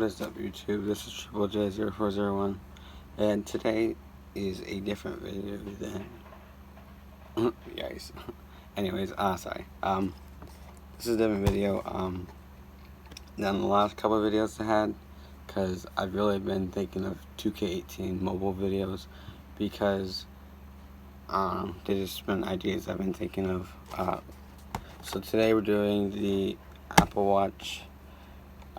What is up, YouTube? This is Triple J0401, and today is a different video than yikes. Anyways, sorry. This is a different video than the last couple of videos I had, because I've really been thinking of 2K18 mobile videos, because they just been ideas I've been thinking of. So today we're doing the Apple Watch.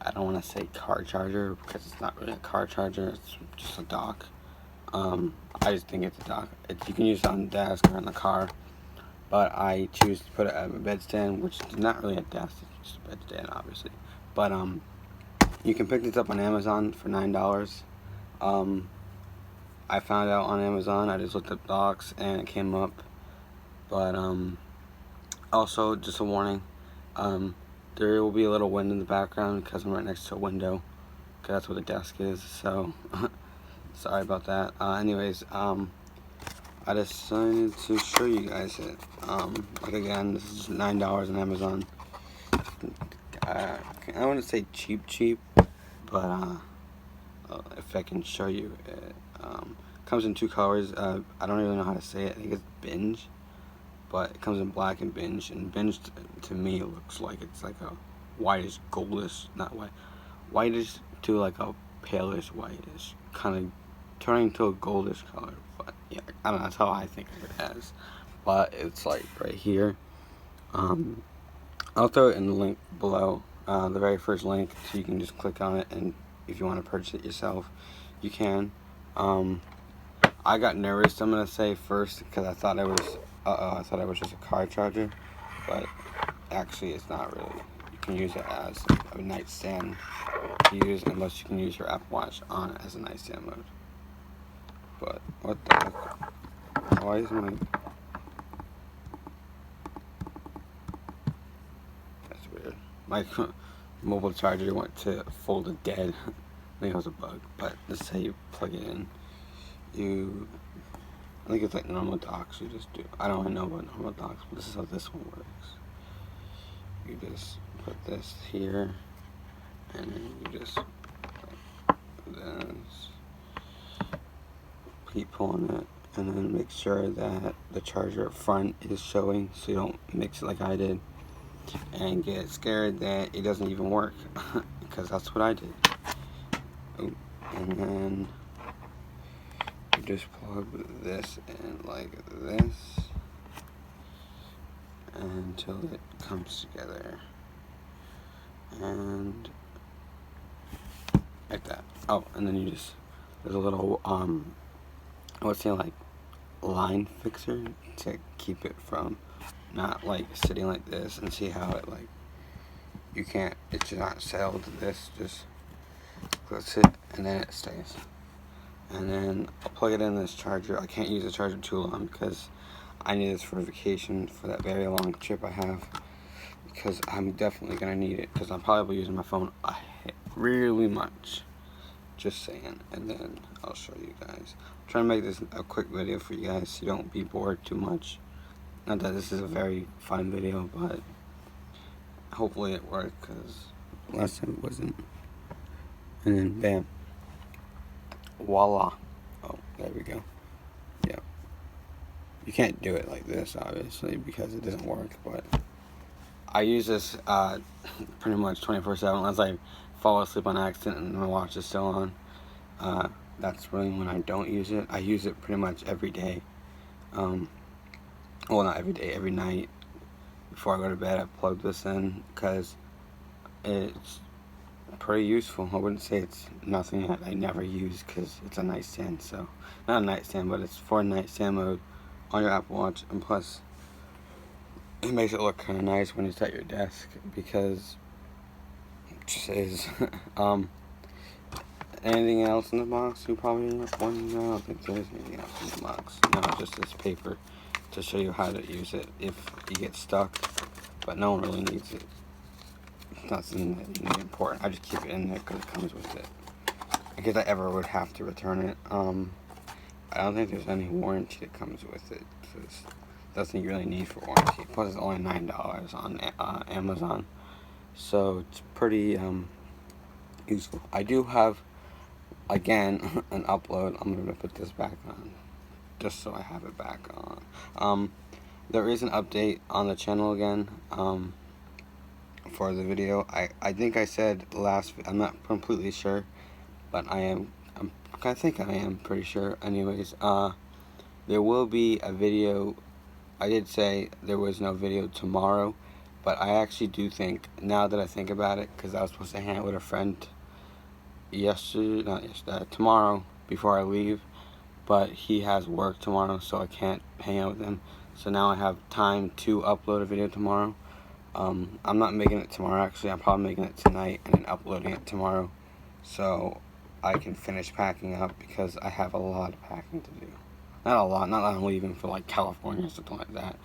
I don't want to say car charger because it's not really a car charger, it's just a dock. I just think it's a dock. You can use it on the desk or in the car, but I choose to put it at a bedstand, which is not really a desk, it's just a bedstand obviously. But you can pick this up on Amazon for $9. I found out on Amazon, I just looked up docks and it came up. But also, just a warning, there will be a little wind in the background because I'm right next to a window, because that's where the desk is, so sorry about that. Anyways, I decided to show you guys it. Like again, this is $9 on Amazon. I don't want to say cheap, but if I can show you it. Comes in 2 colors. I don't even know how to say it. I think it's Binge. But it comes in black and beige, and beige to me looks like it's like a whitish, goldish, not white, whitish to like a palish whitish, kind of turning to a goldish color. But yeah, I don't know, that's how I think of it as. But it's like right here. I'll throw it in the link below, the very first link, so you can just click on it, and if you want to purchase it yourself, you can. I got nervous, I'm gonna say first, because I thought it was just a car charger, but actually it's not really. You can use it as a nightstand to use, unless you can use your Apple Watch on as a nightstand mode. But what the heck? Why is my... That's weird. My mobile charger went to folded dead. I think it was a bug, but this is how you plug it in. I think it's like normal docks, you just do. I don't really know about normal docks, but this is how this one works. You just put this here, and then you just put this, keep pulling it, and then make sure that the charger up front is showing, so you don't mix it like I did, and get scared that it doesn't even work, because that's what I did. Oh, and then just plug this in like this until it comes together, and like that. Oh, and then you just, there's a little I would say like line fixer to keep it from not like sitting like this, and see how it like, you can't, it's not settled to this, just close it and then it stays. And then I'll plug it in this charger. I can't use the charger too long because I need this for vacation, for that very long trip I have, because I'm definitely going to need it, because I'm probably using my phone really much. Just saying. And then I'll show you guys. I'm trying to make this a quick video for you guys so you don't be bored too much. Not that this is a very fun video, but hopefully it worked, because last time it wasn't. And then bam. Voila. Oh, there we go. Yep. You can't do it like this, obviously, because it doesn't work, but I use this pretty much 24/7 unless I fall asleep on accident and my watch is still on. That's really when I don't use it. I use it pretty much every day. Well, not every day, every night. Before I go to bed, I plug this in, because it's pretty useful. I wouldn't say it's nothing that I never use, because it's a nightstand. So, not a nightstand, but it's for a nightstand mode on your Apple Watch. And plus, it makes it look kind of nice when it's at your desk, because it just is. Anything else in the box? You probably wondering. No, I don't think there's anything else in the box. No, just this paper to show you how to use it if you get stuck, but no one really needs it. It's not something that you need important. I just keep it in there because it comes with it. In case I ever would have to return it. I don't think there's any warranty that comes with it. So it's nothing you really need for warranty. Plus, it's only $9 on Amazon. So it's pretty useful. I do have, again, an upload. I'm going to put this back on just so I have it back on. There is an update on the channel again for the video. I think I said I'm not completely sure, but I think I am pretty sure. Anyways, there will be a video. I did say there was no video tomorrow, but I actually do think, now that I think about it, because I was supposed to hang out with a friend tomorrow before I leave, but he has work tomorrow, so I can't hang out with him. So now I have time to upload a video tomorrow. I'm not making it tomorrow, actually. I'm probably making it tonight and then uploading it tomorrow, so I can finish packing up, because I have a lot of packing to do. Not a lot, not that I'm leaving for like California or something like that.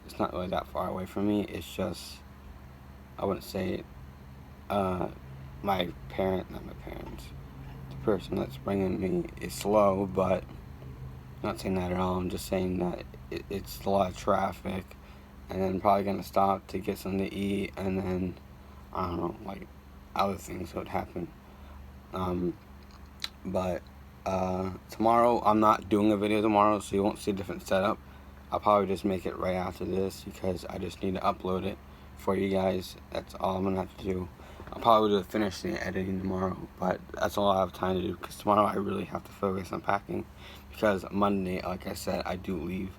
It's not really that far away from me. It's just, I wouldn't say not my parents, the person that's bringing me is slow, but I'm not saying that at all. I'm just saying that it's a lot of traffic, and then probably gonna stop to get something to eat, and then I don't know, like other things would happen. But tomorrow I'm not doing a video tomorrow, so you won't see a different setup. I'll probably just make it right after this, because I just need to upload it for you guys. That's all I'm gonna have to do. I'll probably finish the editing tomorrow, but that's all I have time to do, because tomorrow I really have to focus on packing, because Monday, like I said, I do leave.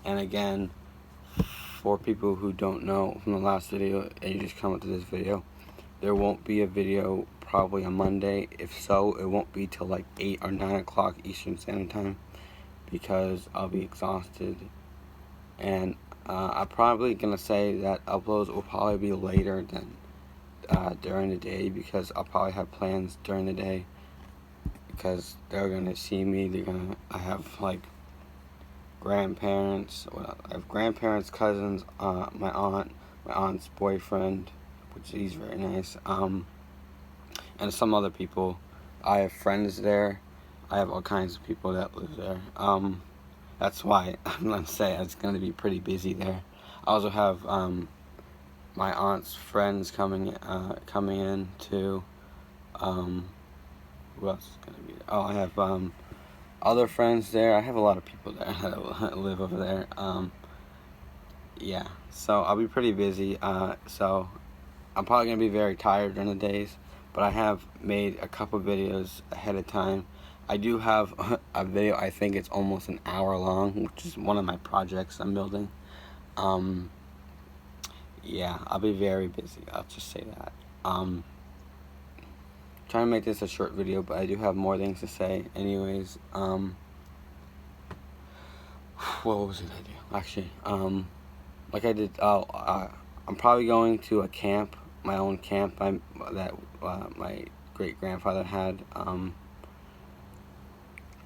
And again, for people who don't know from the last video and you just come up to this video, there won't be a video probably on Monday. If so, it won't be till like 8 or 9 o'clock Eastern Standard Time, because I'll be exhausted. And I'm probably gonna say that uploads will probably be later than during the day, because I'll probably have plans during the day, because they're gonna see me. I have like grandparents. I have grandparents, cousins, my aunt's boyfriend, which he's very nice, and some other people. I have friends there. I have all kinds of people that live there. That's why I'm gonna say it's gonna be pretty busy there. I also have my aunt's friends coming in too. Who else is gonna be there? Oh, I have other friends there. I have a lot of people there that live over there. Yeah, so I'll be pretty busy. So I'm probably gonna be very tired during the days, but I have made a couple videos ahead of time. I do have a video, I think it's almost an hour long, which is one of my projects I'm building. Yeah, I'll be very busy, I'll just say that. Trying to make this a short video, but I do have more things to say. Anyways, what was it I do? Actually, like I did, I'm probably going to a camp, my own camp that my great-grandfather had.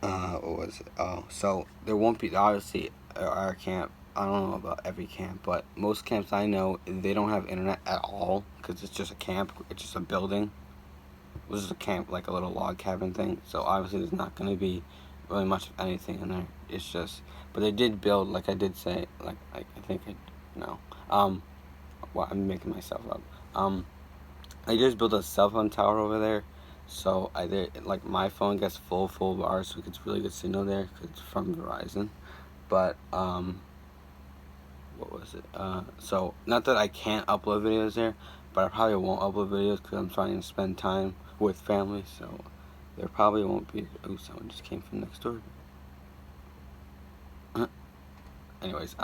What was it? Oh, so there won't be, obviously, our camp, I don't know about every camp, but most camps I know, they don't have internet at all, because it's just a camp, it's just a building. This is a camp, like a little log cabin thing, so obviously there's not going to be really much of anything in there. It's just, but they did build, like I did say, like I think well, I'm making myself up. I just built a cell phone tower over there, so like my phone gets full bars, so it gets really good signal there, because it's from Verizon. But what was it? So not that I can't upload videos there, but I probably won't upload videos because I'm trying to spend time with family, so there probably won't be. Oh, someone just came from next door. Anyways,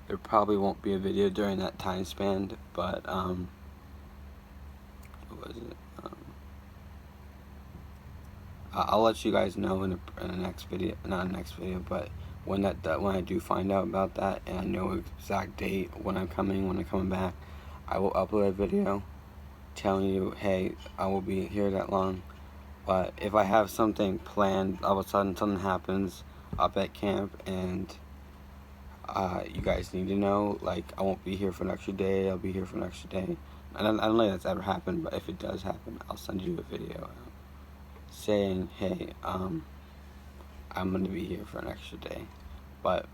there probably won't be a video during that time span, but what was it? I'll let you guys know in the next video, not the next video, but when I do find out about that and I know exact date when I'm coming back, I will upload a video telling you, hey, I will be here that long. But if I have something planned, all of a sudden something happens up at camp and you guys need to know, like, I won't be here for an extra day, I'll be here for an extra day. And I don't know if that's ever happened, but if it does happen, I'll send you a video saying, hey, I'm going to be here for an extra day. But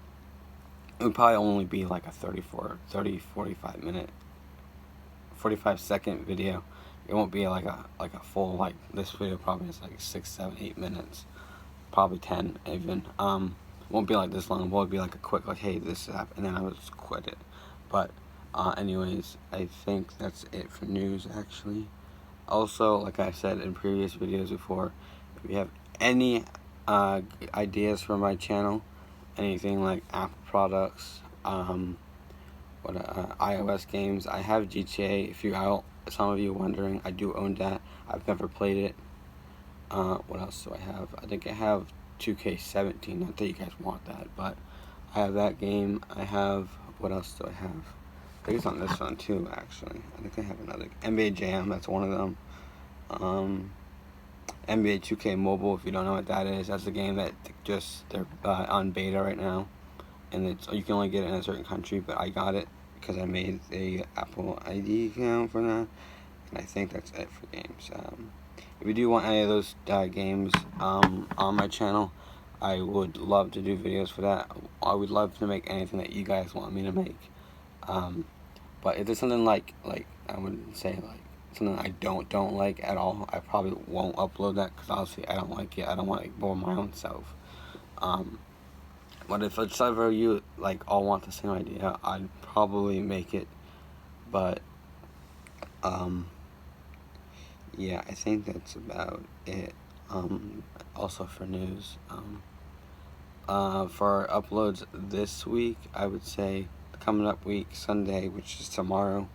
it would probably only be like a 45 second video, It won't be like a full, like this video probably is like 6, 7, 8 minutes, probably 10 even. It won't be like this long. It will be like a quick, like, hey, this happened, and then I will just quit it. But anyways, I think that's it for news actually. Also, like I said in previous videos before, if you have any ideas for my channel, anything like Apple products, iOS games, I have GTA. If you some of you wondering, I do own that. I've never played it. What else do I have? I think I have 2K17. Not that you guys want that, but I have that game. I have, what else do I have? I think it's on this one too, actually. I think I have another. NBA Jam, that's one of them. NBA 2K Mobile, if you don't know what that is, that's a game that they're on beta right now. And you can only get it in a certain country, but I got it because I made a Apple ID account for that. And I think that's it for games. If you do want any of those games on my channel, I would love to do videos for that. I would love to make anything that you guys want me to make. But if there's something like I would say like something I don't like at all, I probably won't upload that because obviously I don't like it. I don't want to bore my own self. But if it's ever you like all want the same idea, I'd probably make it. But yeah, I think that's about it. Also for news, for uploads this week, I would say coming up week, Sunday, which is tomorrow,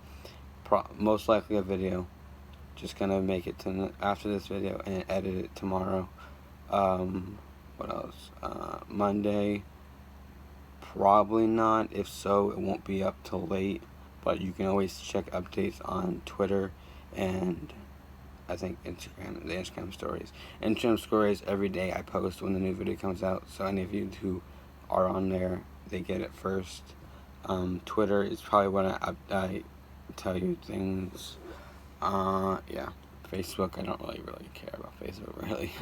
most likely a video. Just gonna make it to after this video and edit it tomorrow. What else? Monday, probably not. If so, it won't be up till late. But you can always check updates on Twitter and I think Instagram, the Instagram stories. Instagram stories every day I post when the new video comes out. So any of you who are on there, they get it first. Twitter is probably when I tell you things. Yeah. Facebook, I don't really care about Facebook, really.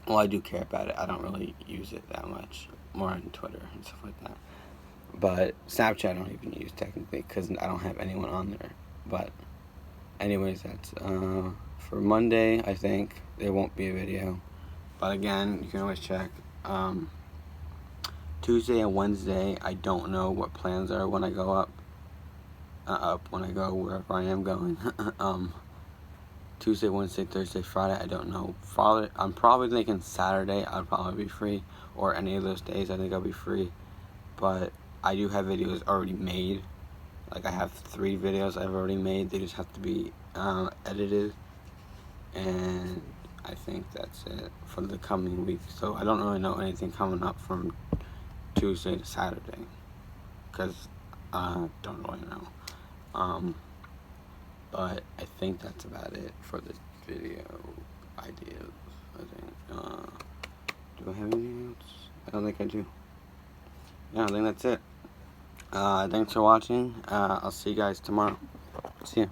Well, I do care about it. I don't really use it that much. More on Twitter and stuff like that. But Snapchat I don't even use technically because I don't have anyone on there. But anyways, that's for Monday. I think there won't be a video. But again, you can always check. Tuesday and Wednesday, I don't know what plans are when I go when I go wherever I am going. Tuesday, Wednesday, Thursday, Friday, I don't know. Friday, I'm probably thinking Saturday I'll probably be free, or any of those days I think I'll be free. But I do have videos already made. Like I have 3 videos I've already made. They just have to be edited. And I think that's it for the coming week. So I don't really know anything coming up from Tuesday to Saturday, because I don't really know. But I think that's about it for the video ideas. I think. Do I have anything else? I don't think I do. Yeah, I think that's it. Thanks for watching. I'll see you guys tomorrow. See ya.